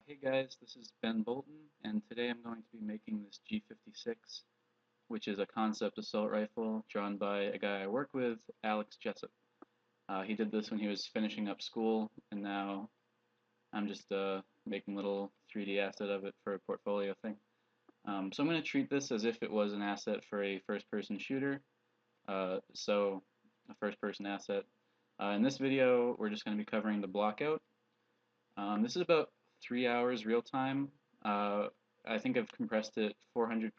Hey guys, this is Bolton, and today I'm going to be making this G56, which is a concept assault rifle drawn by a guy I work with, Alex Jessup. He did this when he was finishing up school, and now I'm just making a little 3D asset of it for a portfolio thing. So I'm going to treat this as if it was an asset for a first-person shooter, so a first-person asset. In this video, we're just going to be covering the Blockout. This is about 3 hours real time. I think I've compressed it 400%,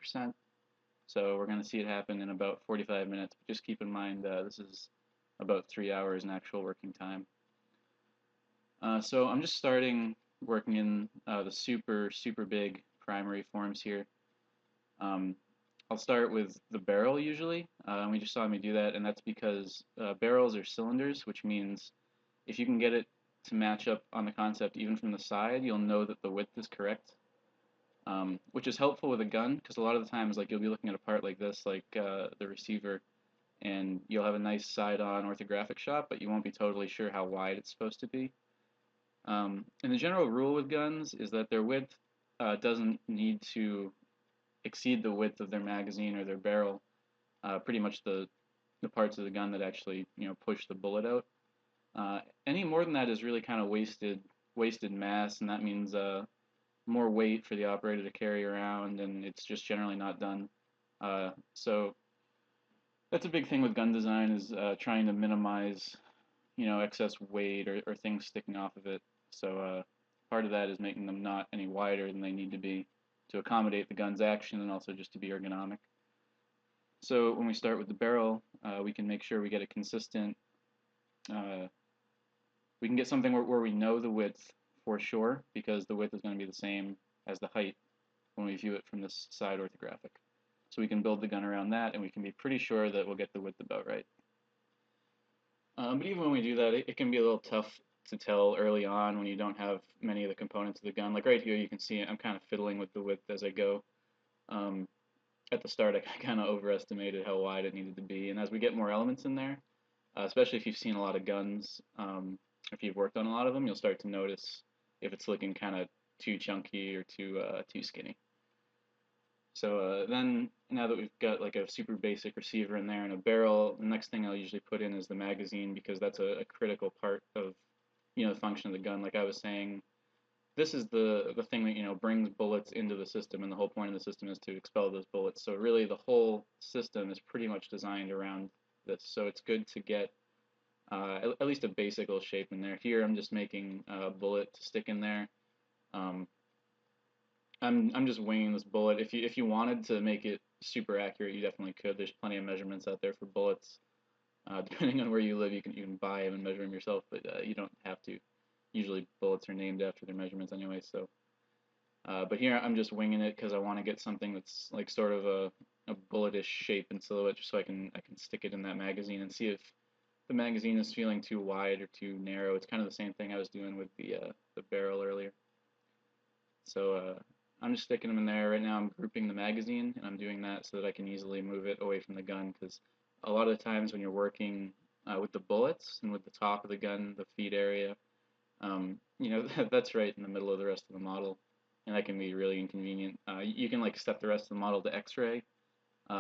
so we're going to see it happen in about 45 minutes. But just keep in mind this is about 3 hours in actual working time. So I'm just starting working in the super big primary forms here. Um, I'll start with the barrel usually, and we just saw me do that, and that's because barrels are cylinders, which means if you can get it to match up on the concept even from the side, you'll know that the width is correct, which is helpful with a gun because a lot of the times like you'll be looking at a part like this, like the receiver, and you'll have a nice side-on orthographic shot, but you won't be totally sure how wide it's supposed to be. And the general rule with guns is that their width doesn't need to exceed the width of their magazine or their barrel, pretty much the parts of the gun that actually push the bullet out. Any more than that is really kind of wasted mass, and that means more weight for the operator to carry around, and it's just generally not done. So that's a big thing with gun design is trying to minimize excess weight or things sticking off of it. So part of that is making them not any wider than they need to be to accommodate the gun's action and also just to be ergonomic. So when we start with the barrel, we can make sure we get a consistent uh, we can get something where we know the width for sure because the width is going to be the same as the height when we view it from this side orthographic. So we can build the gun around that, and we can be pretty sure that we'll get the width about right. But even when we do that, it can be a little tough to tell early on when you don't have many of the components of the gun. Like right here, you can see I'm kind of fiddling with the width as I go. Um, at the start, I kind of overestimated how wide it needed to be, and as we get more elements in there, especially if you've seen a lot of guns, if you've worked on a lot of them, you'll start to notice if it's looking kind of too chunky or too skinny. So then, now that we've got like a super basic receiver in there and a barrel, the next thing I'll usually put in is the magazine because that's a critical part of the function of the gun. Like I was saying, this is the thing that brings bullets into the system, and the whole point of the system is to expel those bullets. So really, the whole system is pretty much designed around this. So it's good to get at least a basic little shape in there. Here I'm just making a bullet to stick in there. Um, I'm just winging this bullet. If you wanted to make it super accurate, you definitely could. There's plenty of measurements out there for bullets. Depending on where you live, you can buy them and measure them yourself, but you don't have to. Usually bullets are named after their measurements anyway. So, but here I'm just winging it because I want to get something that's like sort of a bulletish shape and silhouette, just so I can stick it in that magazine and see if the magazine is feeling too wide or too narrow. It's kind of the same thing I was doing with the barrel earlier. So I'm just sticking them in there. Right now I'm grouping the magazine, and I'm doing that so that I can easily move it away from the gun, because a lot of the times when you're working with the bullets and with the top of the gun, the feed area, that's right in the middle of the rest of the model, and that can be really inconvenient. You can like set the rest of the model to X-ray,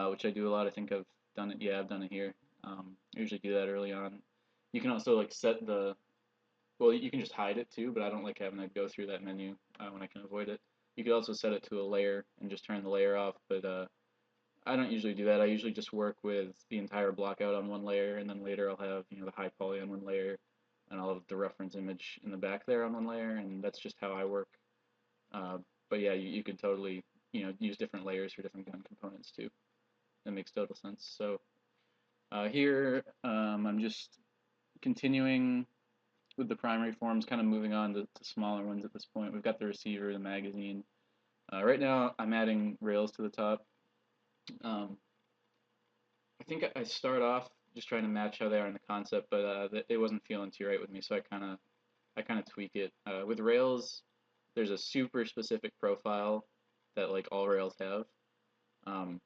which I do a lot. I think I've done it. Yeah, I've done it here. I usually do that early on. You can also like set the well, you can just hide it too, but I don't like having to go through that menu when I can avoid it. You could also set it to a layer and just turn the layer off, but I don't usually do that. I usually just work with the entire block out on one layer, and then later I'll have the high poly on one layer, and I'll have the reference image in the back there on one layer, and that's just how I work. Uh, but yeah, you could totally use different layers for different gun components too. That makes total sense. So here I'm just continuing with the primary forms, kind of moving on to smaller ones at this point. We've got the receiver, the magazine. Right now, I'm adding rails to the top. Um, I think I start off just trying to match how they are in the concept, but it wasn't feeling too right with me, so I kind of tweak it. With rails, there's a super specific profile that like all rails have. Um,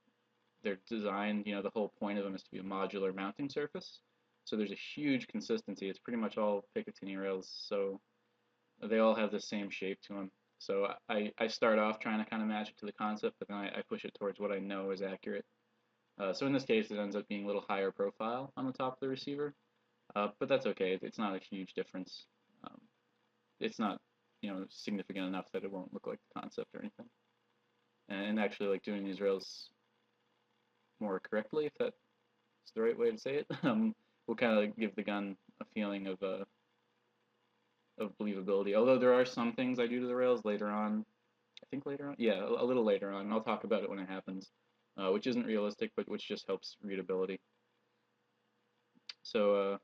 they're designed, the whole point of them is to be a modular mounting surface. So there's a huge consistency. It's pretty much all Picatinny rails, so they all have the same shape to them. So I start off trying to kind of match it to the concept, but then I push it towards what I know is accurate. So in this case, it ends up being a little higher profile on the top of the receiver, but that's okay. It's not a huge difference. Um, it's not, significant enough that it won't look like the concept or anything. And actually, like doing these rails more correctly, if that's the right way to say it, will kind of give the gun a feeling of believability. Although there are some things I do to the rails later on. I think later on, yeah, a little later on. I'll talk about it when it happens, which isn't realistic, but which just helps readability. So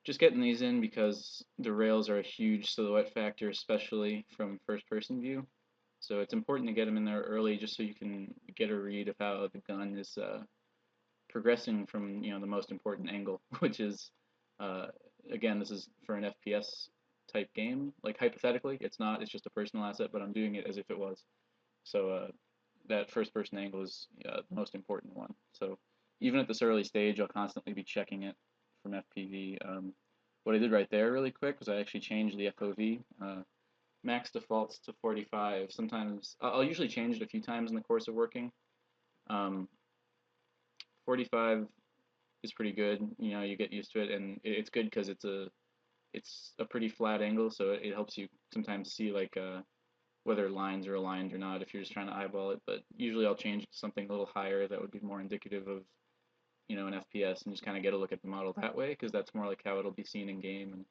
just getting these in because the rails are a huge silhouette factor, especially from first-person view. So it's important to get them in there early just so you can get a read of how the gun is progressing from the most important angle, which is again, this is for an FPS type game. Like hypothetically, it's not. It's just a personal asset, but I'm doing it as if it was. So that first person angle is the most important one. So even at this early stage, I'll constantly be checking it from FPV. What I did right there really quick was I actually changed the FOV. Max defaults to 45. Sometimes I'll usually change it a few times in the course of working. 45 is pretty good. You get used to it, and it's good because it's a pretty flat angle, so it helps you sometimes see like whether lines are aligned or not if you're just trying to eyeball it. But usually I'll change it to something a little higher that would be more indicative of an FPS and just kind of get a look at the model that way because that's more like how it'll be seen in game. And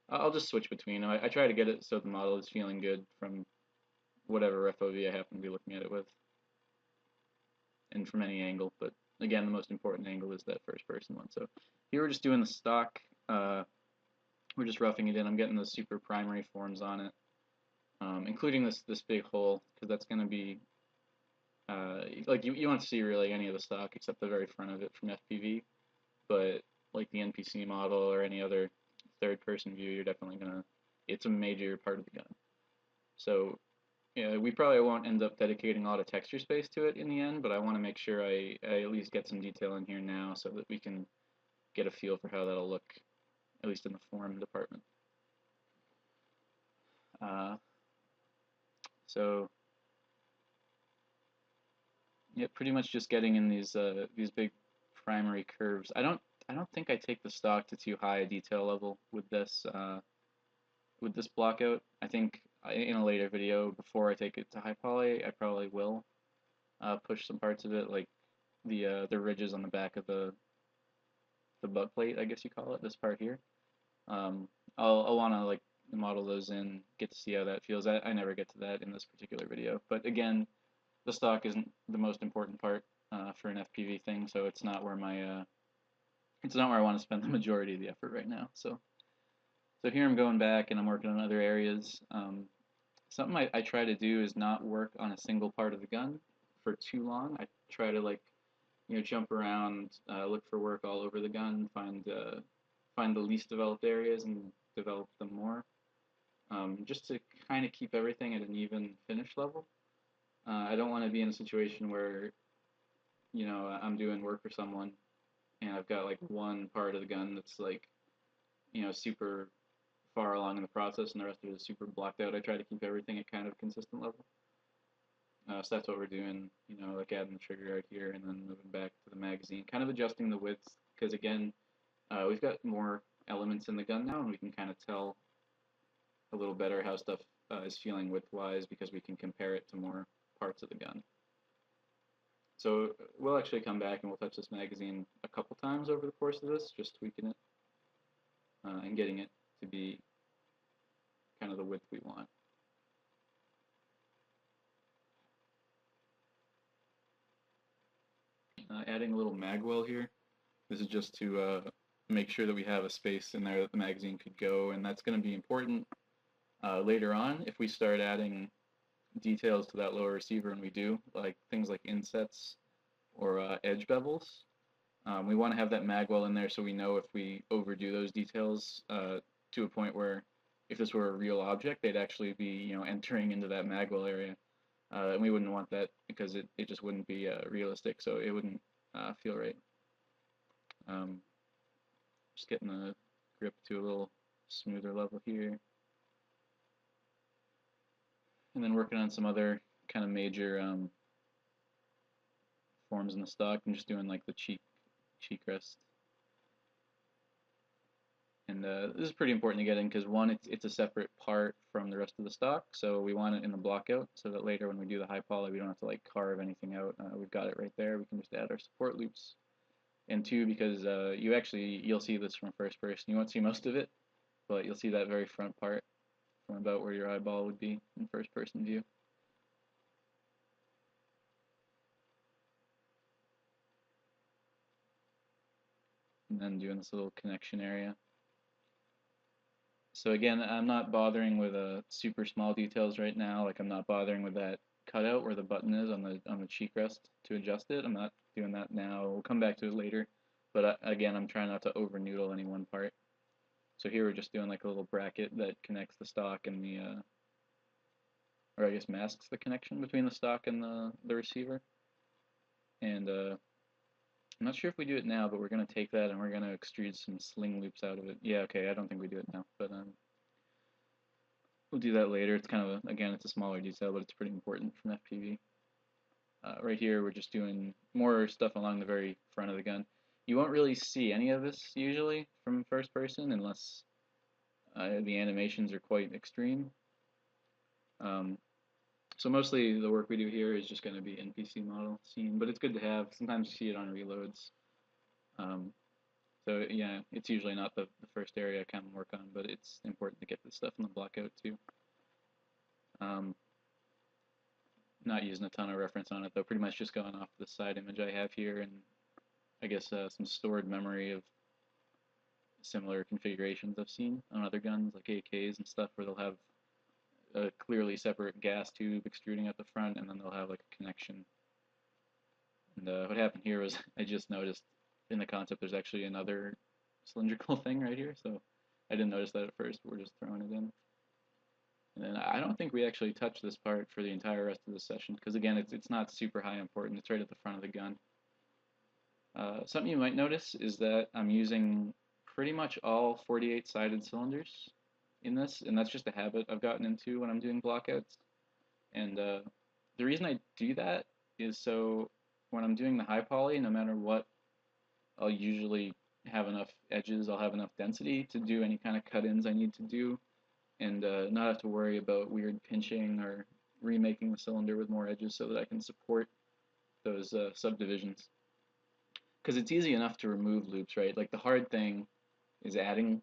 I'll just switch between them. I try to get it so the model is feeling good from whatever FOV I happen to be looking at it with, and from any angle. But again, the most important angle is that first person one. So here we're just doing the stock. We're just roughing it in. I'm getting the super primary forms on it, including this big hole because that's going to be like you won't see really any of the stock except the very front of it from FPV, but like the NPC model or any other third person view, you're definitely gonna. It's a major part of the gun. So we probably won't end up dedicating a lot of texture space to it in the end, but I want to make sure I at least get some detail in here now so that we can get a feel for how that'll look, at least in the form department. So yeah, pretty much just getting in these big primary curves. I don't think I take the stock to too high a detail level with this blockout. I think in a later video before I take it to high poly, I probably will push some parts of it, like the ridges on the back of the butt plate, I guess you call it, this part here. I'll want to like model those in, get to see how that feels. I never get to that in this particular video, but again, the stock isn't the most important part for an FPV thing, so it's not where I want to spend the majority of the effort right now. So here I'm going back and I'm working on other areas. Something I try to do is not work on a single part of the gun for too long. I try to like jump around, look for work all over the gun, find the least developed areas and develop them more, just to kind of keep everything at an even finish level. I don't want to be in a situation where I'm doing work for someone and I've got like one part of the gun that's like super far along in the process and the rest of it is super blocked out. I try to keep everything at kind of consistent level. So that's what we're doing, like adding the trigger out here and then moving back to the magazine, kind of adjusting the width because again, we've got more elements in the gun now and we can kind of tell a little better how stuff is feeling width-wise because we can compare it to more parts of the gun. So we'll actually come back and we'll touch this magazine a couple times over the course of this, just tweaking it and getting it to be kind of the width we want. Adding a little magwell here. This is just to make sure that we have a space in there that the magazine could go, and that's going to be important later on if we start adding details to that lower receiver, and we do, like things like insets or edge bevels. We want to have that magwell in there so we know if we overdo those details to a point where if this were a real object, they'd actually be entering into that magwell area. And we wouldn't want that because it just wouldn't be realistic, so it wouldn't feel right. Just getting the grip to a little smoother level here. And then working on some other kind of major forms in the stock. I'm just doing like the cheek rest. And this is pretty important to get in because one, it's a separate part from the rest of the stock, so we want it in the blockout so that later when we do the high poly, we don't have to like carve anything out. We've got it right there. We can just add our support loops. And two, because you'll see this from first person. You won't see most of it, but you'll see that very front part from about where your eyeball would be in first person view. And then doing this little connection area. So again, I'm not bothering with super small details right now. Like I'm not bothering with that cutout where the button is on the cheek rest to adjust it. I'm not doing that now. We'll come back to it later. But again, I'm trying not to over noodle any one part. So here we're just doing like a little bracket that connects the stock and the, or I guess masks the connection between the stock and the receiver. And I'm not sure if we do it now, but we're going to take that and we're going to extrude some sling loops out of it. Yeah, okay, I don't think we do it now, but we'll do that later. It's kind of, again, it's a smaller detail, but it's pretty important from FPV. Right here, we're just doing more stuff along the very front of the gun. You won't really see any of this usually from first person unless the animations are quite extreme. So mostly the work we do here is just going to be NPC model scene, but it's good to have. Sometimes you see it on reloads. So yeah, it's usually not the first area I kind of work on, but it's important to get this stuff in the blockout too. Not using a ton of reference on it though, pretty much just going off the side image I have here and I guess some stored memory of similar configurations I've seen on other guns like AKs and stuff where they'll have a clearly separate gas tube extruding at the front and then they'll have like a connection. And what happened here was I just noticed in the concept there's actually another cylindrical thing right here, so I didn't notice that at first, but we're just throwing it in. And then I don't think we actually touch this part for the entire rest of the session, because again, it's not super high important, it's right at the front of the gun. Something you might notice is that I'm using pretty much all 48-sided cylinders in this, and that's just a habit I've gotten into when I'm doing blockouts. And the reason I do that is so when I'm doing the high poly, no matter what, I'll usually have enough edges, I'll have enough density to do any kind of cut-ins I need to do, and not have to worry about weird pinching or remaking the cylinder with more edges so that I can support those subdivisions. Because it's easy enough to remove loops, right? Like the hard thing is adding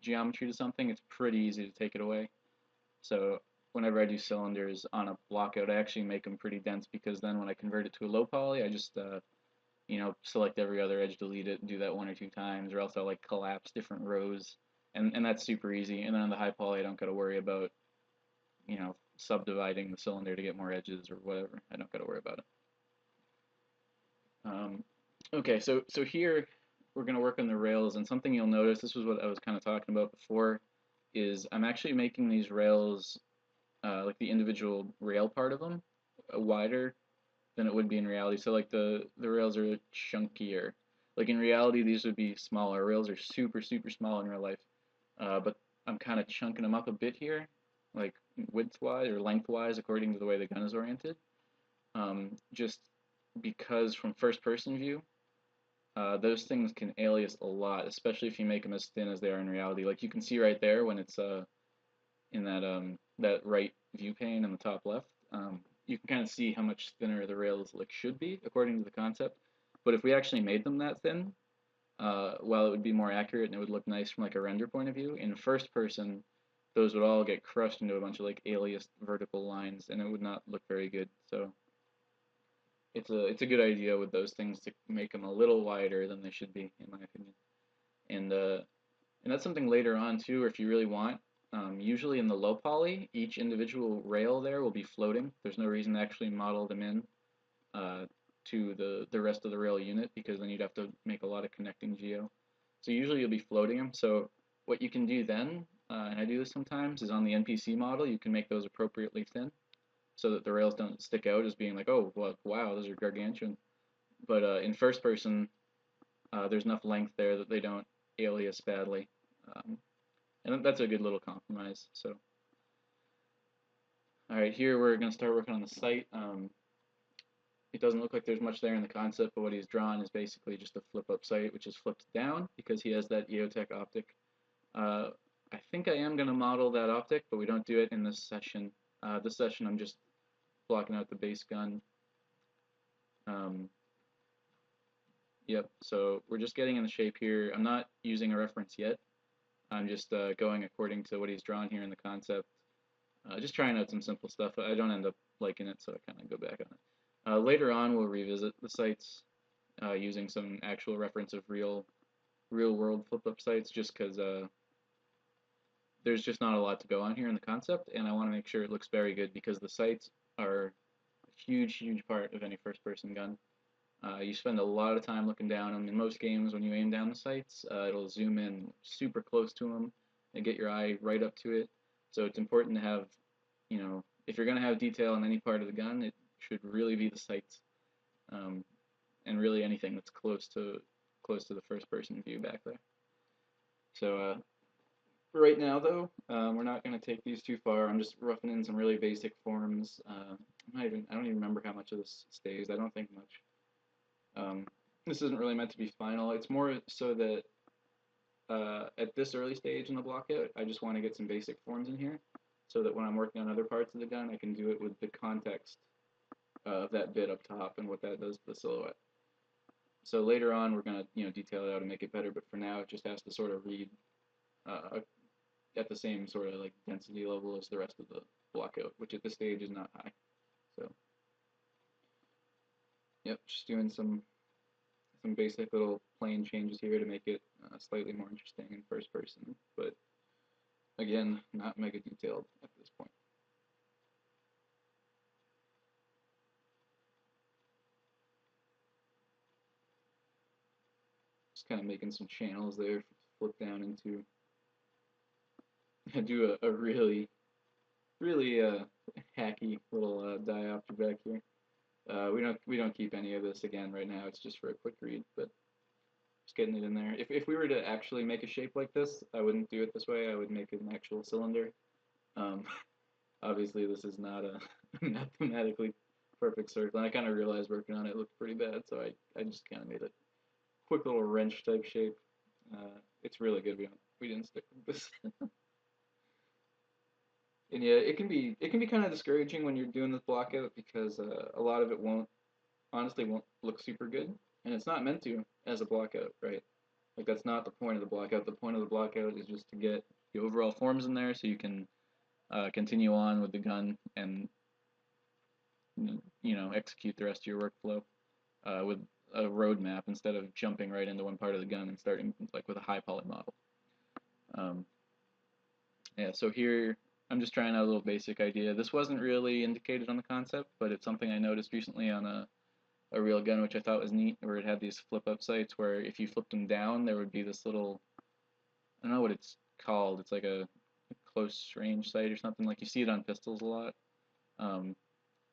geometry to something. It's pretty easy to take it away. So whenever I do cylinders on a blockout, I actually make them pretty dense because then when I convert it to a low poly, I just select every other edge, delete it, do that 1 or 2 times, or else I'll like collapse different rows, and that's super easy. And then on the high poly, I don't got to worry about subdividing the cylinder to get more edges or whatever. I don't got to worry about it. Okay, so here we're going to work on the rails, and something you'll notice, this was what I was kind of talking about before, is I'm actually making these rails, like the individual rail part of them, wider than it would be in reality. So like the rails are chunkier. Like in reality, these would be smaller. Rails are super, super small in real life, but I'm kind of chunking them up a bit here, like width-wise or length-wise, according to the way the gun is oriented. Just because from first-person view, those things can alias a lot, especially if you make them as thin as they are in reality. Like you can see right there when it's in that right view pane in the top left, you can kind of see how much thinner the rails like should be according to the concept. But if we actually made them that thin, while it would be more accurate and it would look nice from like a render point of view, in first person, those would all get crushed into a bunch of like aliased vertical lines, and it would not look very good. So it's a good idea with those things to make them a little wider than they should be, in my opinion. And that's something later on too, or if you really want. Usually in the low poly, each individual rail there will be floating. There's no reason to actually model them in to the rest of the rail unit, because then you'd have to make a lot of connecting geo. So usually you'll be floating them. So what you can do then, and I do this sometimes, is on the NPC model, you can make those appropriately thin so that the rails don't stick out as being like, oh, well, wow, those are gargantuan. But in first person, there's enough length there that they don't alias badly. And that's a good little compromise. So, Alright, here we're going to start working on the sight. It doesn't look like there's much there in the concept, but what he's drawn is basically just a flip-up sight, which is flipped down because he has that EOTech optic. I think I am going to model that optic, but we don't do it in this session. This session I'm just blocking out the base gun. Yep, so we're just getting in the shape here. I'm not using a reference yet. I'm just going according to what he's drawn here in the concept. Just trying out some simple stuff. I don't end up liking it, so I kind of go back on it. Later on, we'll revisit the sites using some actual reference of real world flip-up sites, just because there's just not a lot to go on here in the concept, and I want to make sure it looks very good because the sights are a huge part of any first-person gun. You spend a lot of time looking down, and in most games, when you aim down the sights, it'll zoom in super close to them and get your eye right up to it. So it's important to have, if you're going to have detail in any part of the gun, it should really be the sights, and really anything that's close to the first-person view back there. So right now, though, we're not going to take these too far. I'm just roughing in some really basic forms. I don't even remember how much of this stays. I don't think much. This isn't really meant to be final. It's more so that at this early stage in the blockout, I just want to get some basic forms in here so that when I'm working on other parts of the gun, I can do it with the context of that bit up top and what that does to the silhouette. So later on, we're going to detail it out and make it better, but for now, it just has to sort of read at the same sort of like density level as the rest of the blockout, which at this stage is not high. So, yep, just doing some basic little plane changes here to make it slightly more interesting in first person, but again, not mega detailed at this point. Just kind of making some channels there to flip down into. I do a really hacky little diopter back here. We don't keep any of this again right now. It's just for a quick read, but just getting it in there. If we were to actually make a shape like this, I wouldn't do it this way. I would make it an actual cylinder. Obviously, this is not a mathematically perfect circle, and I kind of realized working on it looked pretty bad, so I just kind of made a quick little wrench type shape. It's really good. We didn't stick with this. And yeah, it can be kind of discouraging when you're doing this blockout because a lot of it honestly won't look super good, and it's not meant to as a blockout, right? Like that's not the point of the blockout. The point of the blockout is just to get the overall forms in there so you can continue on with the gun and execute the rest of your workflow with a roadmap instead of jumping right into one part of the gun and starting like with a high poly model. Yeah, so here I'm just trying out a little basic idea. This wasn't really indicated on the concept, but it's something I noticed recently on a real gun, which I thought was neat, where it had these flip-up sights where if you flipped them down, there would be this little, I don't know what it's called, it's like a close range sight or something, like you see it on pistols a lot,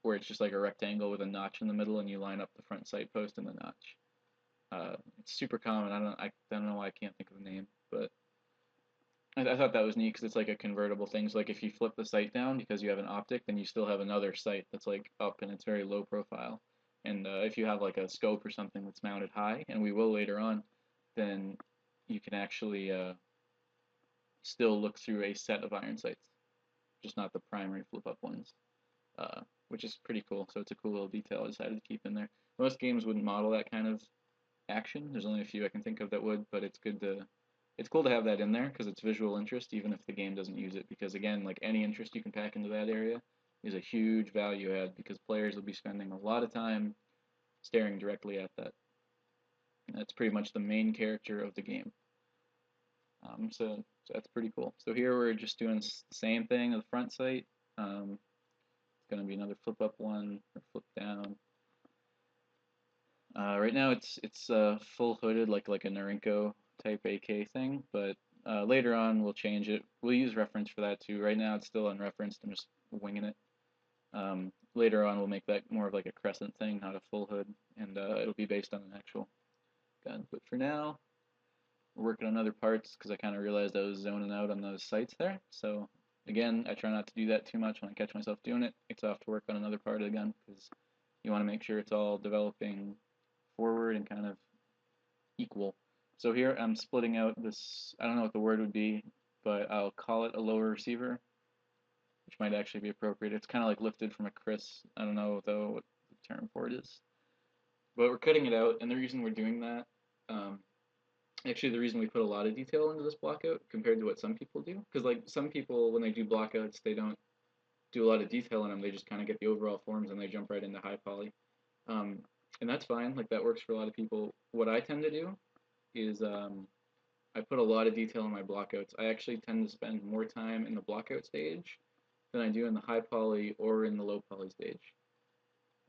where it's just like a rectangle with a notch in the middle and you line up the front sight post and the notch. It's super common. I don't know why I can't think of the name, but I thought that was neat because it's like a convertible thing. So like if you flip the sight down because you have an optic, then you still have another sight that's like up and it's very low profile. And if you have like a scope or something that's mounted high, and we will later on, then you can actually still look through a set of iron sights, just not the primary flip-up ones, which is pretty cool. So it's a cool little detail I decided to keep in there. Most games wouldn't model that kind of action. There's only a few I can think of that would, but it's cool to have that in there because it's visual interest even if the game doesn't use it, because again, like any interest you can pack into that area is a huge value add because players will be spending a lot of time staring directly at that. And that's pretty much the main character of the game. So that's pretty cool. So here we're just doing the same thing on the front sight. It's going to be another flip up one or flip down. Right now it's full hooded like a Narinko type AK thing, but later on we'll change it. We'll use reference for that too. Right now it's still unreferenced. I'm just winging it. Later on we'll make that more of like a crescent thing, not a full hood, and it'll be based on an actual gun. But for now, we're working on other parts because I kind of realized I was zoning out on those sights there. So Again, I try not to do that too much. When I catch myself doing it, it's off to work on another part of the gun, because you want to make sure it's all developing forward and kind of equal. So here I'm splitting out this, I don't know what the word would be, but I'll call it a lower receiver, which might actually be appropriate. It's kind of like lifted from a Chris. I don't know though what the term for it is. But we're cutting it out, and the reason we're doing that, um, actually the reason we put a lot of detail into this blockout compared to what some people do, because like some people when they do blockouts, they don't do a lot of detail in them. They just kind of get the overall forms and they jump right into high poly. Um, and that's fine. Like that works for a lot of people. What I tend to do is I put a lot of detail in my blockouts. I actually tend to spend more time in the blockout stage than I do in the high poly or in the low poly stage.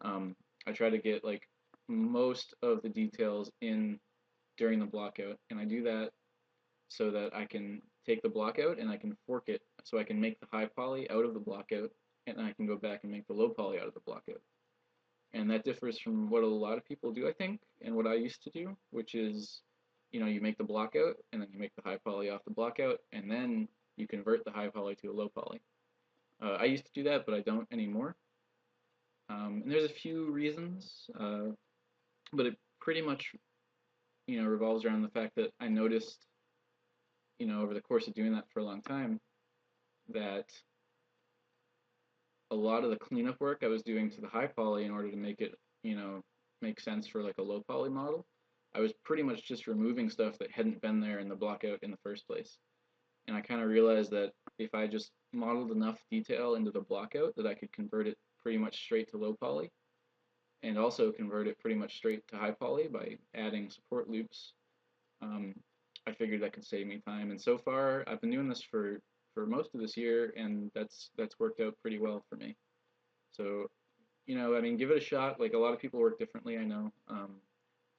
I try to get like most of the details in during the blockout, and I do that so that I can take the blockout and I can fork it, so I can make the high poly out of the blockout, and then I can go back and make the low poly out of the blockout. And that differs from what a lot of people do, I think, and what I used to do, which is, you make the blockout and then you make the high poly off the blockout, and then you convert the high poly to a low poly. I used to do that, but I don't anymore. And there's a few reasons, but it pretty much, revolves around the fact that I noticed, over the course of doing that for a long time, that a lot of the cleanup work I was doing to the high poly in order to make it, make sense for like a low poly model, I was pretty much just removing stuff that hadn't been there in the blockout in the first place. And I kind of realized that if I just modeled enough detail into the blockout that I could convert it pretty much straight to low poly, and also convert it pretty much straight to high poly by adding support loops. Um, I figured that could save me time, and so far I've been doing this for most of this year, and that's worked out pretty well for me. So, I mean, give it a shot. Like a lot of people work differently, I know.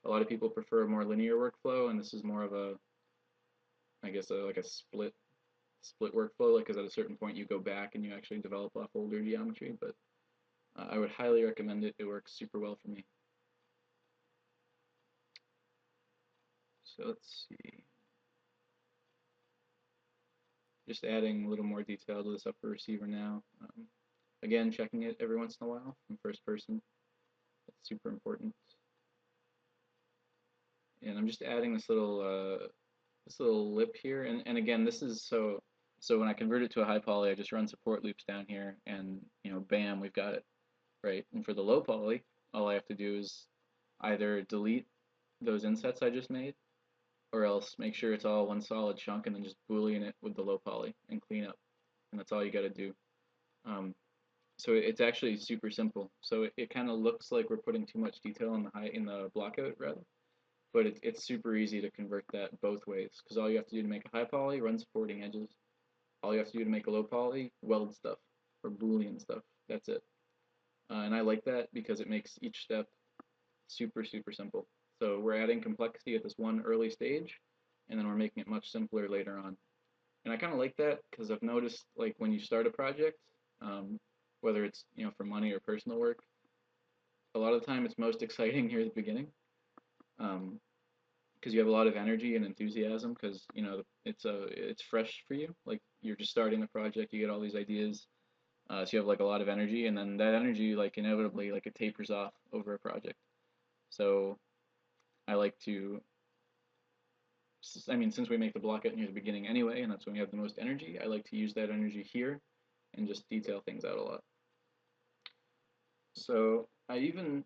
A lot of people prefer a more linear workflow, and this is more of a, I guess, like a split workflow. Like, because at a certain point you go back and you actually develop off older geometry. But I would highly recommend it. It works super well for me. So let's see. Just adding a little more detail to this upper receiver now. Again, checking it every once in a while from first person. That's super important. And I'm just adding this little lip here. And again, this is so when I convert it to a high poly, I just run support loops down here, and bam, we've got it, right? And for the low poly, all I have to do is either delete those insets I just made, or else make sure it's all one solid chunk and then just boolean it with the low poly and clean up. And that's all you got to do. So it's actually super simple. So it kind of looks like we're putting too much detail in the blockout rather, but it's super easy to convert that both ways, because all you have to do to make a high poly, run supporting edges. All you have to do to make a low poly, weld stuff or boolean stuff. That's it. And I like that because it makes each step super simple. So we're adding complexity at this one early stage, and then we're making it much simpler later on. And I kind of like that because I've noticed, like, when you start a project, whether it's for money or personal work, a lot of the time it's most exciting here at the beginning, because you have a lot of energy and enthusiasm, because it's fresh for you. Like, you're just starting the project, you get all these ideas, so you have like a lot of energy, and then that energy, like, inevitably, like, it tapers off over a project. So I like to, I mean, since we make the blockout near the beginning anyway, and that's when we have the most energy, I like to use that energy here and just detail things out a lot. So I even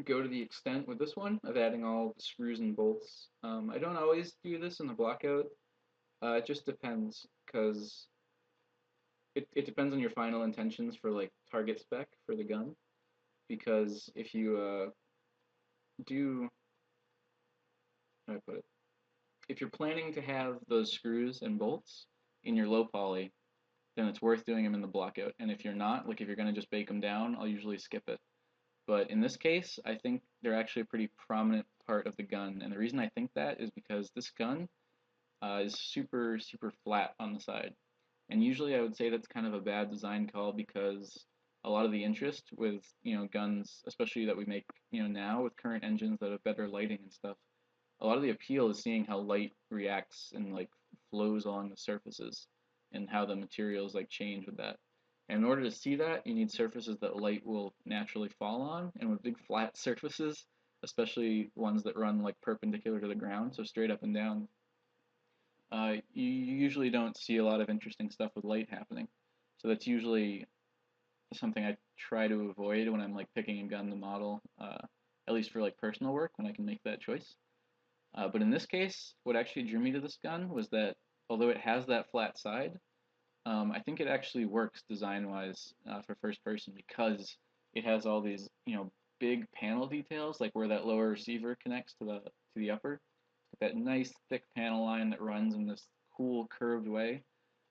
go to the extent with this one of adding all the screws and bolts. I don't always do this in the blockout. It just depends, because it depends on your final intentions for like target spec for the gun. Because if you do, how do I put it? If you're planning to have those screws and bolts in your low poly, then it's worth doing them in the blockout. And if you're not, like if you're going to just bake them down, I'll usually skip it. But in this case, I think they're actually a pretty prominent part of the gun. And the reason I think that is because this gun is super flat on the side. And usually I would say that's kind of a bad design call, because a lot of the interest with guns, especially that we make now with current engines that have better lighting and stuff, a lot of the appeal is seeing how light reacts and like flows along the surfaces. and how the materials like change with that. And in order to see that, you need surfaces that light will naturally fall on, and with big flat surfaces, especially ones that run like perpendicular to the ground, so straight up and down, you usually don't see a lot of interesting stuff with light happening. So that's usually something I try to avoid when I'm like picking a gun to model, at least for like personal work when I can make that choice. But in this case, what actually drew me to this gun was that although it has that flat side, I think it actually works design-wise for first person because it has all these, big panel details, like where that lower receiver connects to the upper. That nice thick panel line that runs in this cool curved way.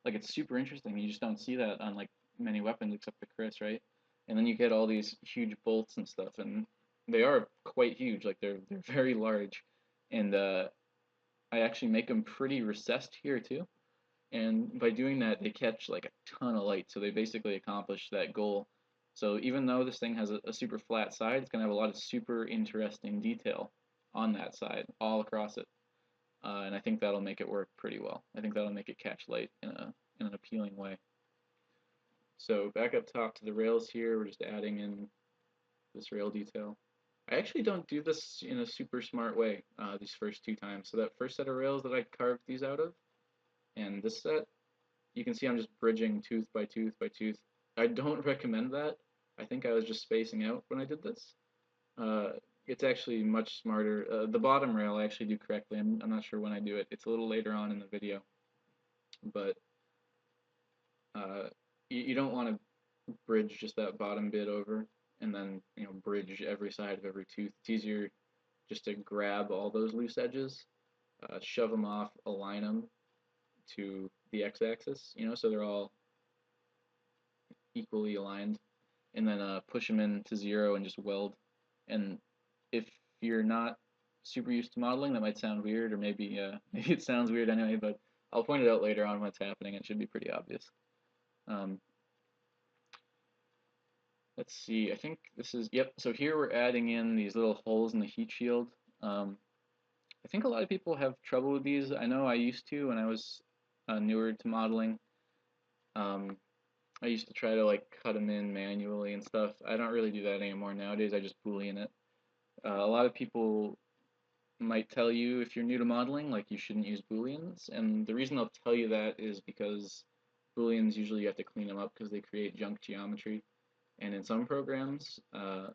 Like it's super interesting. You just don't see that on like many weapons except the Chris, right? And then you get all these huge bolts and stuff, and they are quite huge. Like they're very large, and I actually make them pretty recessed here too. And by doing that, they catch like a ton of light, so they basically accomplish that goal. So even though this thing has a super flat side, it's gonna have a lot of super interesting detail on that side, all across it. And I think that'll make it work pretty well. I think that'll make it catch light in an appealing way. So back up top to the rails here, we're just adding in this rail detail. I actually don't do this in a super smart way these first two times. So that first set of rails that I carved these out of, and this set, you can see I'm just bridging tooth by tooth by tooth. I don't recommend that. I think I was just spacing out when I did this. It's actually much smarter. The bottom rail I actually do correctly. I'm not sure when I do it. It's a little later on in the video. But you don't want to bridge just that bottom bit over and then bridge every side of every tooth. It's easier just to grab all those loose edges, shove them off, align them to the x-axis, so they're all equally aligned, and then push them in to 0 and just weld. And if you're not super used to modeling, that might sound weird, or maybe maybe it sounds weird anyway, but I'll point it out later on when it's happening. It should be pretty obvious. Let's see, I think this is, yep, so here we're adding in these little holes in the heat shield. I think a lot of people have trouble with these. I know I used to when I was newer to modeling. I used to try to like cut them in manually and stuff. I don't really do that anymore nowadays. I just boolean it. A lot of people might tell you if you're new to modeling, like you shouldn't use booleans, and the reason they'll tell you that is because booleans usually you have to clean them up because they create junk geometry. And in some programs,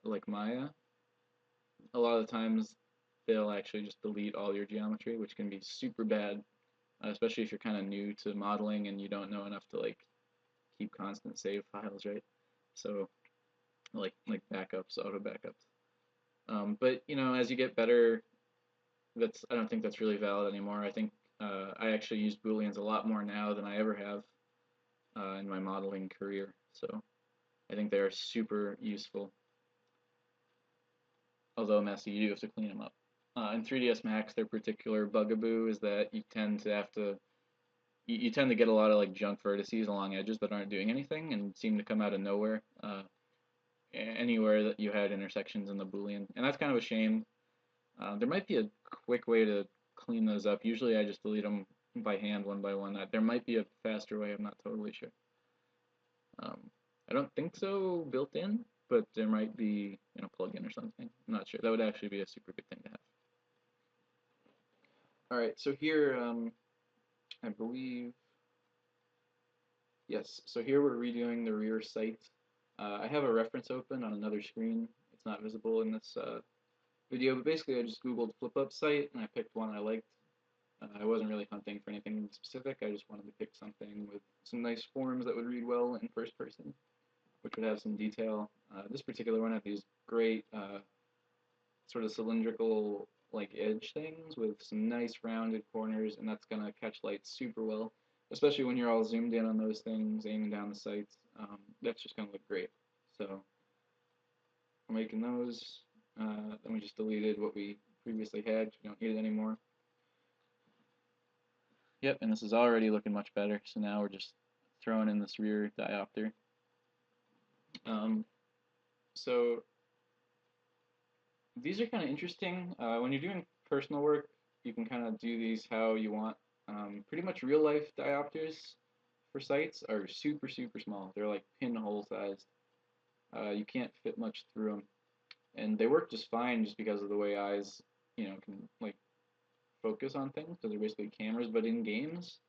like Maya, a lot of the times they'll actually just delete all your geometry, which can be super bad, especially if you're kind of new to modeling and you don't know enough to like keep constant save files, right? So like backups, auto backups. But as you get better, I don't think that's really valid anymore. I think I actually use booleans a lot more now than I ever have in my modeling career. So I think they are super useful. Although messy, you do have to clean them up. In 3ds Max, their particular bugaboo is that you tend to get a lot of like junk vertices along edges that aren't doing anything and seem to come out of nowhere. Anywhere that you had intersections in the boolean, and that's kind of a shame. There might be a quick way to clean those up. Usually I just delete them by hand one by one. There might be a faster way, I'm not totally sure. I don't think so built in, but there might be plugin or something. I'm not sure. That would actually be a super good thing to have. Alright, so here I believe, yes, so here we're redoing the rear sight. I have a reference open on another screen. It's not visible in this video, but basically I just googled flip-up sight and I picked one I liked. I wasn't really hunting for anything specific. I just wanted to pick something with some nice forms that would read well in first person, which would have some detail. This particular one had these great sort of cylindrical like edge things with some nice rounded corners, and that's going to catch light super well, especially when you're all zoomed in on those things, aiming down the sights. That's just going to look great. So we're making those. Then we just deleted what we previously had. We don't need it anymore. Yep, and this is already looking much better. So now we're just throwing in this rear diopter. So these are kind of interesting. When you're doing personal work, you can kind of do these how you want. Pretty much real life diopters for sites are super, super small. They're like pinhole sized. You can't fit much through them, and they work just fine just because of the way eyes, can like focus on things because they're basically cameras. But in games,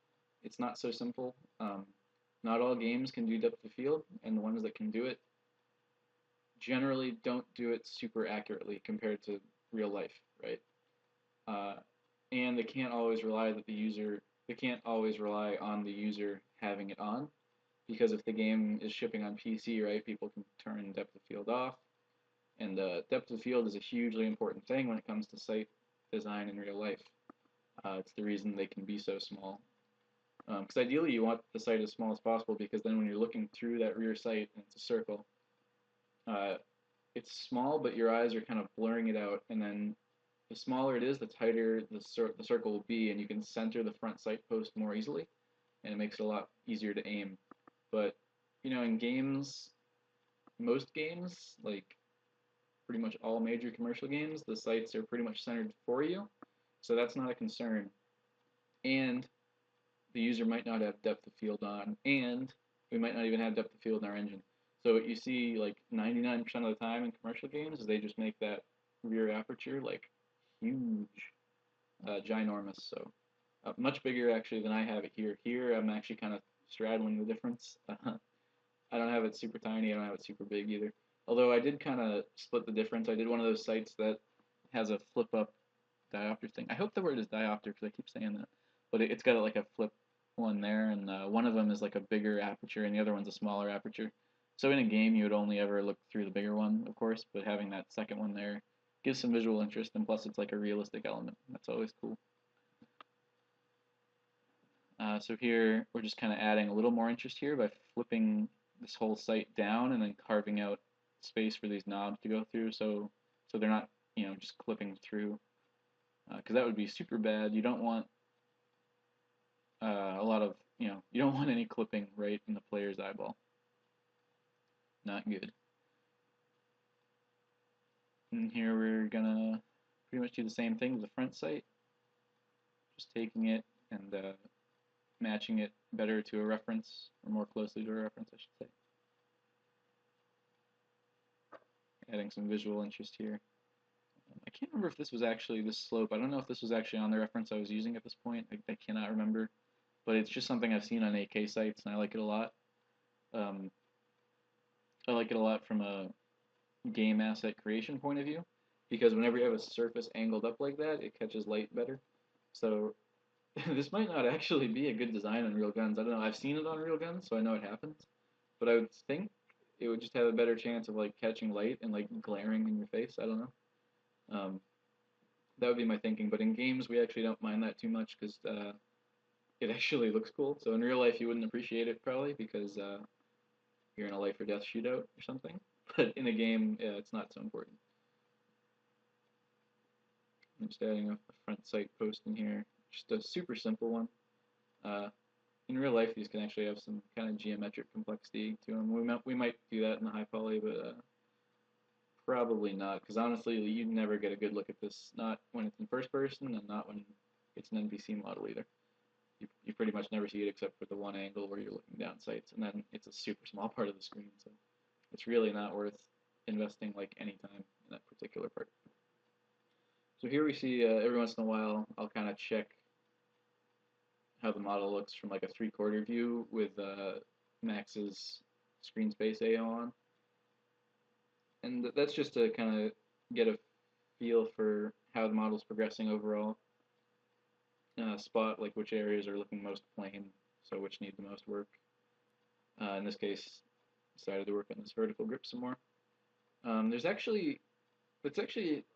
it's not so simple. Not all games can do depth of field, and the ones that can do it generally don't do it super accurately compared to real life, right? Uh, and they can't always rely on the user having it on because if the game is shipping on PC, right, people can turn depth of field off, and depth of field is a hugely important thing when it comes to site design in real life. It's the reason they can be so small. Because ideally you want the site as small as possible because then when you're looking through that rear sight and it's a circle, uh, it's small but your eyes are kind of blurring it out, and then the smaller it is, the tighter the circle will be, and you can center the front sight post more easily, and it makes it a lot easier to aim. But in games, most games, like pretty much all major commercial games, the sights are pretty much centered for you, so that's not a concern. And the user might not have depth of field on, and we might not even have depth of field in our engine. So what you see like 99% of the time in commercial games is they just make that rear aperture like huge, ginormous. So much bigger actually than I have it here. Here I'm actually kind of straddling the difference. I don't have it super tiny. I don't have it super big either. Although I did kind of split the difference. I did one of those sites that has a flip up diopter thing. I hope the word is diopter because I keep saying that. But it's got like a flip one there, and one of them is like a bigger aperture, and the other one's a smaller aperture. So in a game, you would only ever look through the bigger one, of course, but having that second one there gives some visual interest, and plus it's like a realistic element. That's always cool. So here, we're just kind of adding a little more interest here by flipping this whole site down and then carving out space for these knobs to go through, so they're not, just clipping through, because that would be super bad. You don't want a lot of, you don't want any clipping right in the player's eyeball. Not good. And here we're gonna pretty much do the same thing with the front sight, just taking it and matching it better to a reference, or more closely to a reference, I should say. Adding some visual interest here. I can't remember if this was actually this slope. I don't know if this was actually on the reference I was using at this point. I cannot remember. But it's just something I've seen on AK sites, and I like it a lot. I like it a lot from a game asset creation point of view, because whenever you have a surface angled up like that, it catches light better. So this might not actually be a good design on real guns. I don't know. I've seen it on real guns, so I know it happens. But I would think it would just have a better chance of like catching light and like glaring in your face. I don't know. That would be my thinking. But in games, we actually don't mind that too much because it actually looks cool. So in real life, you wouldn't appreciate it probably because you're in a life or death shootout or something. But in a game, it's not so important. I'm just adding a front sight post in here. Just a super simple one. In real life, these can actually have some kind of geometric complexity to them. We might do that in the high poly, but probably not, because honestly, you'd never get a good look at this, not when it's in first person, and not when it's an NPC model either. You pretty much never see it except for the one angle where you're looking down sights, and then it's a super small part of the screen, so it's really not worth investing like any time in that particular part. So here we see every once in a while, I'll kind of check how the model looks from like a 3/4 view with Max's screen space AO on. And that's just to kind of get a feel for how the model's progressing overall. Spot like which areas are looking most plain, so which need the most work. In this case, decided to work on this vertical grip some more. It's actually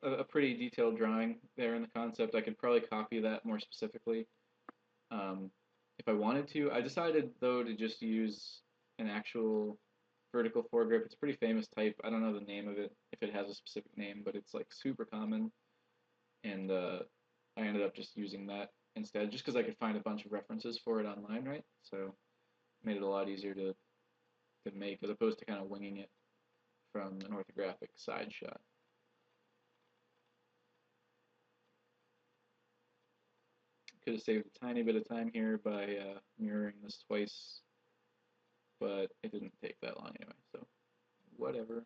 a pretty detailed drawing there in the concept. I could probably copy that more specifically if I wanted to. I decided though to just use an actual vertical foregrip. It's a pretty famous type. I don't know the name of it, if it has a specific name, but it's like super common, and I ended up just using that instead, just because I could find a bunch of references for it online, right? So it made it a lot easier to make, as opposed to kind of winging it from an orthographic side shot. Could have saved a tiny bit of time here by mirroring this twice but it didn't take that long anyway, so whatever.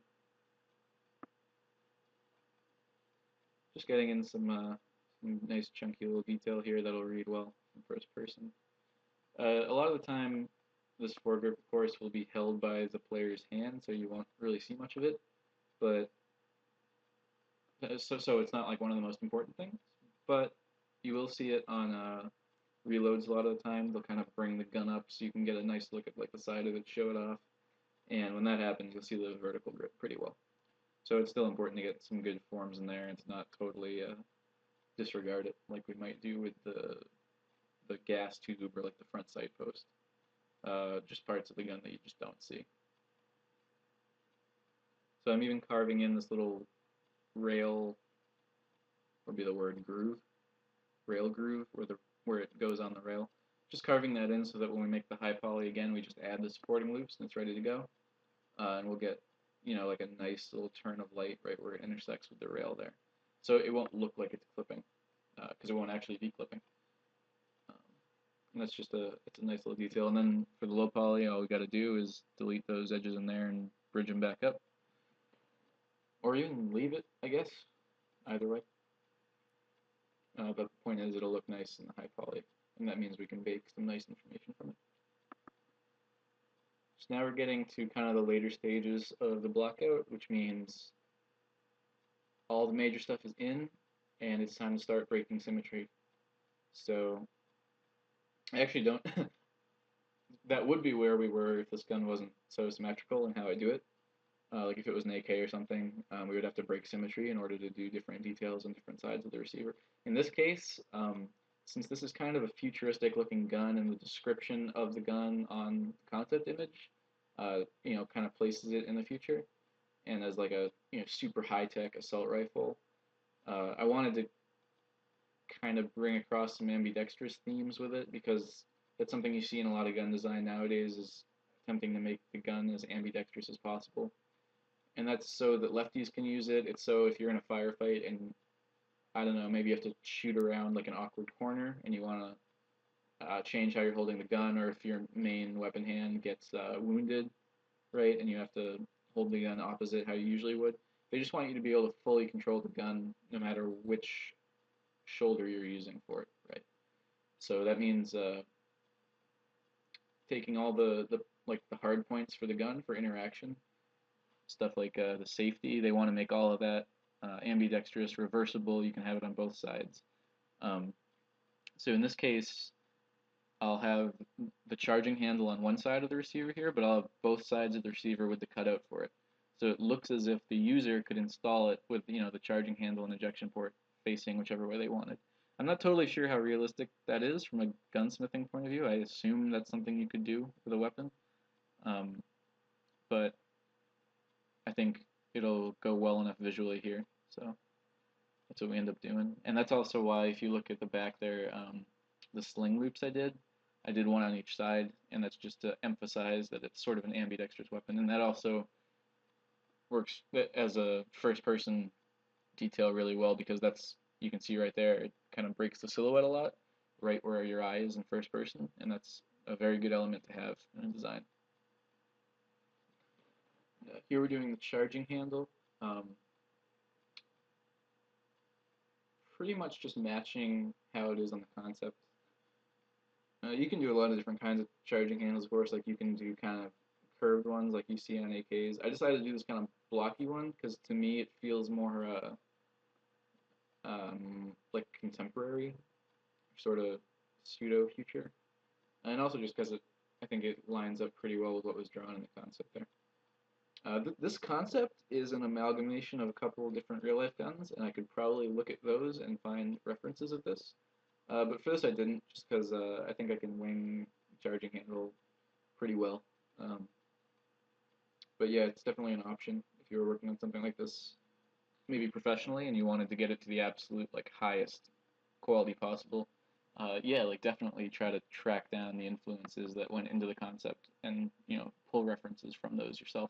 Just getting in some nice chunky little detail here that'll read well in first person. A lot of the time, this foregrip, of course, will be held by the player's hand, so you won't really see much of it, but so it's not like one of the most important things, but you will see it on reloads a lot of the time. They'll kind of bring the gun up so you can get a nice look at like the side of it, show it off, and when that happens, you'll see the vertical grip pretty well. So it's still important to get some good forms in there and to not totally disregard it like we might do with the gas tube or like the front sight post. Just parts of the gun that you just don't see. So I'm even carving in this little rail, would be the word groove, rail groove, where it goes on the rail. Just carving that in so that when we make the high poly again, we just add the supporting loops and it's ready to go. And we'll get, like a nice little turn of light right where it intersects with the rail there. So it won't look like it's clipping, because it won't actually be clipping. And that's just it's a nice little detail. And then for the low poly, all we got to do is delete those edges in there and bridge them back up. Or even leave it, I guess, either way. But the point is it'll look nice in the high poly, and that means we can bake some nice information from it. So now we're getting to kind of the later stages of the blockout, which means all the major stuff is in, and it's time to start breaking symmetry. So I actually don't that would be where we were if this gun wasn't so symmetrical in how I do it. Like if it was an AK or something, we would have to break symmetry in order to do different details on different sides of the receiver. In this case, since this is kind of a futuristic looking gun and the description of the gun on the concept image, kind of places it in the future, and as like a super high-tech assault rifle, I wanted to kind of bring across some ambidextrous themes with it, because that's something you see in a lot of gun design nowadays, is attempting to make the gun as ambidextrous as possible. And that's so that lefties can use it. It's so if you're in a firefight and, I don't know, maybe you have to shoot around like an awkward corner and you want to change how you're holding the gun, or if your main weapon hand gets wounded, right, and you have to hold the gun opposite how you usually would. They just want you to be able to fully control the gun no matter which shoulder you're using for it, right? So that means taking all the hard points for the gun for interaction, stuff like the safety. They want to make all of that ambidextrous, reversible. You can have it on both sides. So in this case, I'll have the charging handle on one side of the receiver here, but I'll have both sides of the receiver with the cutout for it. So it looks as if the user could install it with the charging handle and ejection port facing whichever way they wanted. I'm not totally sure how realistic that is from a gunsmithing point of view. I assume that's something you could do with a weapon, but I think it'll go well enough visually here, so that's what we end up doing. And that's also why, if you look at the back there, the sling loops I did one on each side, and that's just to emphasize that it's sort of an ambidextrous weapon, and that also works as a first-person detail really well, because that's, you can see right there, it kind of breaks the silhouette a lot, right where your eye is in first person, and that's a very good element to have in a design. Here we're doing the charging handle. Pretty much just matching how it is on the concept. You can do a lot of different kinds of charging handles, of course. Like you can do kind of curved ones like you see on AKs. I decided to do this kind of blocky one because to me it feels more like contemporary, sort of pseudo-future. And also just because I think it lines up pretty well with what was drawn in the concept there. This concept is an amalgamation of a couple of different real-life guns, and I could probably look at those and find references of this. But for this I didn't, just because I think I can wing charging handle pretty well. But yeah, it's definitely an option if you were working on something like this, maybe professionally, and you wanted to get it to the absolute highest quality possible. Yeah, definitely try to track down the influences that went into the concept, and pull references from those yourself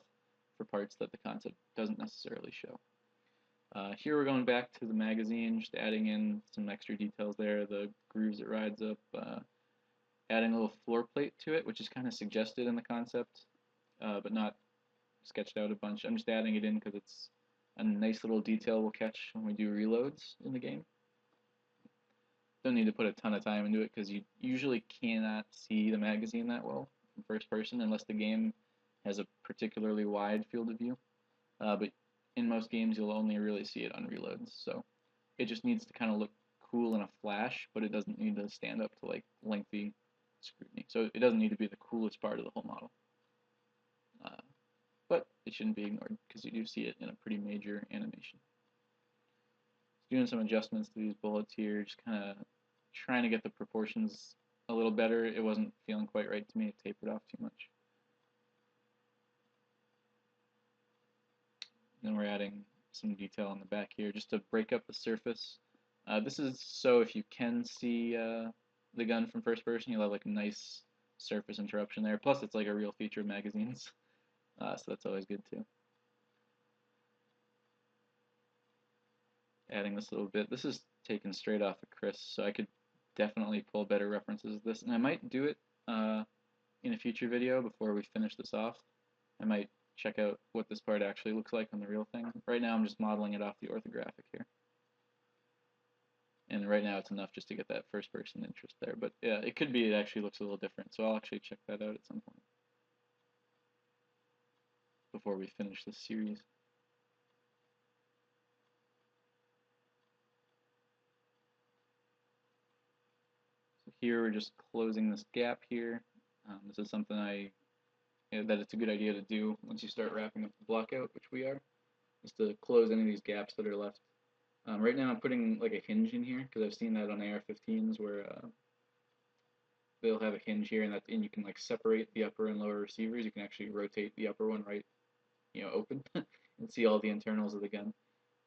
for parts that the concept doesn't necessarily show. Here we're going back to the magazine, just adding in some extra details there, the grooves it rides up, adding a little floor plate to it, which is kind of suggested in the concept. but not sketched out a bunch. I'm just adding it in because it's a nice little detail we'll catch when we do reloads in the game. Don't need to put a ton of time into it because you usually cannot see the magazine that well in first person unless the game has a particularly wide field of view. But in most games you'll only really see it on reloads, so it just needs to kind of look cool in a flash, but it doesn't need to stand up to like lengthy scrutiny. So it doesn't need to be the coolest part of the whole model. But it shouldn't be ignored because you do see it in a pretty major animation. Doing some adjustments to these bullets here, just kind of trying to get the proportions a little better. It wasn't feeling quite right to me. It tapered off too much. Then we're adding some detail on the back here just to break up the surface. This is so if you can see the gun from first person, you'll have like a nice surface interruption there. Plus, it's like a real feature of magazines, so that's always good too. Adding this little bit. This is taken straight off of Chris, so I could definitely pull better references of this, and I might do it in a future video before we finish this off. I might check out what this part actually looks like on the real thing. Right now I'm just modeling it off the orthographic here. And right now it's enough just to get that first person interest there. But yeah, it could be it actually looks a little different, so I'll actually check that out at some point before we finish this series. So here we're just closing this gap here. This is something that it's a good idea to do once you start wrapping up the blockout, which we are, is to close any of these gaps that are left. Right now I'm putting like a hinge in here because I've seen that on AR-15s where they'll have a hinge here, and you can like separate the upper and lower receivers. You can actually rotate the upper one right, open, and see all the internals of the gun,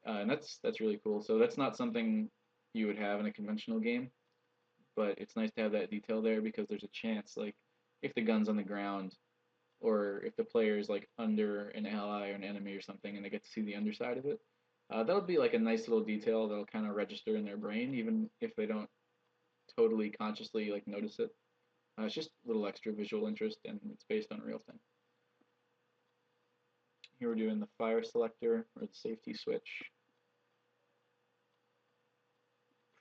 and that's really cool. So that's not something you would have in a conventional game, but it's nice to have that detail there because there's a chance, like if the gun's on the ground, or if the player is like under an ally or an enemy or something, and they get to see the underside of it. That'll be like a nice little detail that'll kind of register in their brain, even if they don't totally consciously like notice it. It's just a little extra visual interest, and it's based on real thing. Here we're doing the fire selector or the safety switch.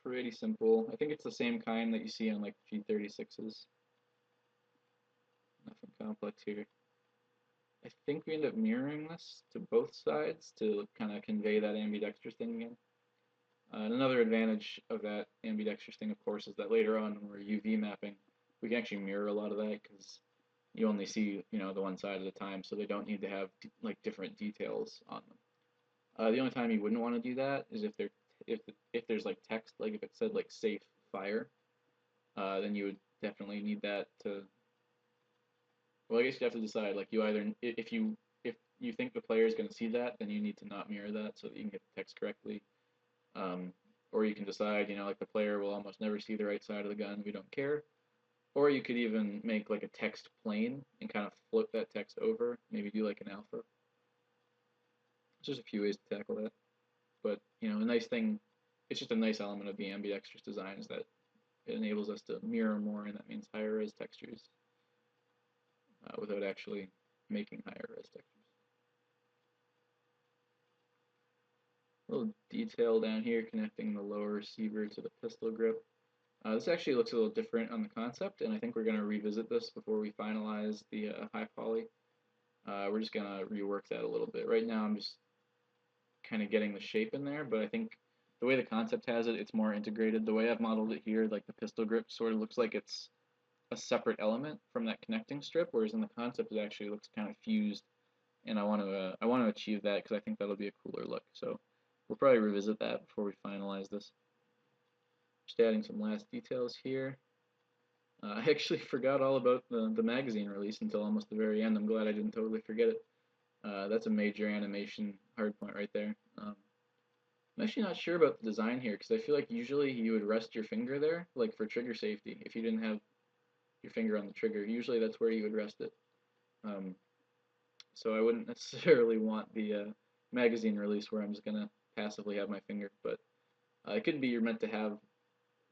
Pretty simple. I think it's the same kind that you see on like G56s. Nothing complex here. I think we end up mirroring this to both sides to kind of convey that ambidextrous thing again. And another advantage of that ambidextrous thing, of course, is that later on when we're UV mapping, we can actually mirror a lot of that because you only see, the one side at a time, so they don't need to have like different details on them. The only time you wouldn't want to do that is if there's like text, like if it said like safe fire, then you would definitely need that to. Well, I guess you have to decide. Like you either if you think the player is going to see that, then you need to not mirror that so that you can get the text correctly. Or you can decide, like the player will almost never see the right side of the gun. We don't care. Or you could even make like a text plane and kind of flip that text over. Maybe do like an alpha. There's just a few ways to tackle that. But a nice thing. It's just a nice element of the ambidextrous design is that it enables us to mirror more, and that means higher res textures. Without actually making higher res textures. A little detail down here connecting the lower receiver to the pistol grip. This actually looks a little different on the concept, and I think we're going to revisit this before we finalize the high poly. We're just going to rework that a little bit. Right now I'm just kind of getting the shape in there, but I think the way the concept has it, it's more integrated. The way I've modeled it here, like the pistol grip sort of looks like it's a separate element from that connecting strip, whereas in the concept it actually looks kind of fused, and I want to achieve that because I think that'll be a cooler look. So we'll probably revisit that before we finalize this. Just adding some last details here. I actually forgot all about the magazine release until almost the very end. I'm glad I didn't totally forget it. That's a major animation hard point right there. I'm actually not sure about the design here because I feel like usually you would rest your finger there, like for trigger safety, if you didn't have your finger on the trigger. Usually that's where you would rest it. So I wouldn't necessarily want the magazine release where I'm just going to passively have my finger, but it could be you're meant to have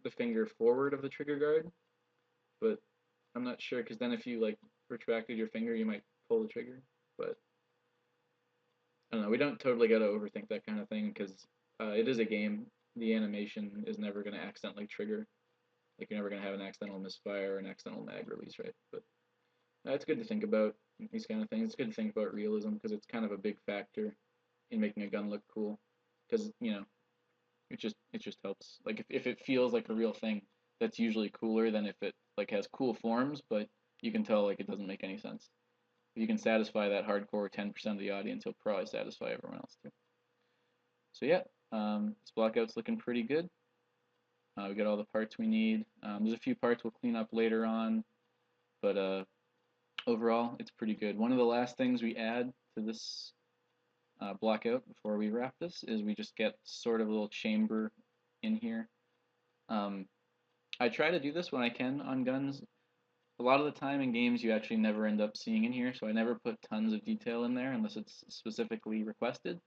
the finger forward of the trigger guard, but I'm not sure because then if you like retracted your finger, you might pull the trigger, but I don't know. We don't totally got to overthink that kind of thing because it is a game. The animation is never going to accidentally trigger. Like you're never going to have an accidental misfire or an accidental mag release, right? But it's good to think about these kind of things. It's good to think about realism because it's kind of a big factor in making a gun look cool. Because it just helps. Like if it feels like a real thing, that's usually cooler than if it like has cool forms, but you can tell like it doesn't make any sense. If you can satisfy that hardcore 10% of the audience, you'll probably satisfy everyone else too. So yeah, this blockout's looking pretty good. We got all the parts we need. There's a few parts we'll clean up later on, but overall, it's pretty good. One of the last things we add to this blockout before we wrap this is we just get sort of a little chamber in here. I try to do this when I can on guns. A lot of the time in games you actually never end up seeing in here, so I never put tons of detail in there unless it's specifically requested.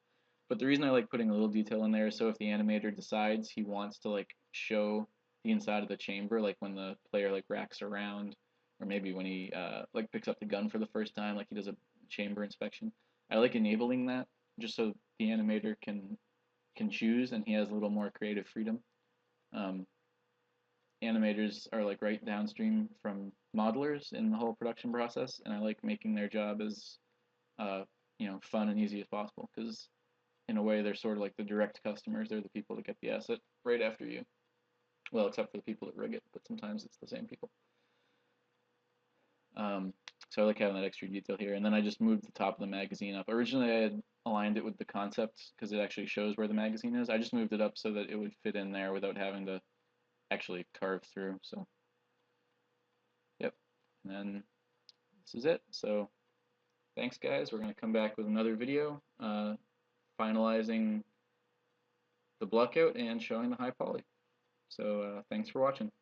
But the reason I like putting a little detail in there is so if the animator decides he wants to like show the inside of the chamber, like when the player like racks around, or maybe when he like picks up the gun for the first time, like he does a chamber inspection. I like enabling that just so the animator can choose and he has a little more creative freedom. Animators are like right downstream from modelers in the whole production process, and I like making their job as fun and easy as possible because in a way they're sort of like the direct customers. They're the people that get the asset right after you. Well, except for the people that rig it, but sometimes it's the same people. So I like having that extra detail here, and then I just moved the top of the magazine up. Originally I had aligned it with the concept because it actually shows where the magazine is. I just moved it up so that it would fit in there without having to actually carve through. So yep, and then this is it. So thanks guys. We're going to come back with another video finalizing the blockout and showing the high poly. So thanks for watching.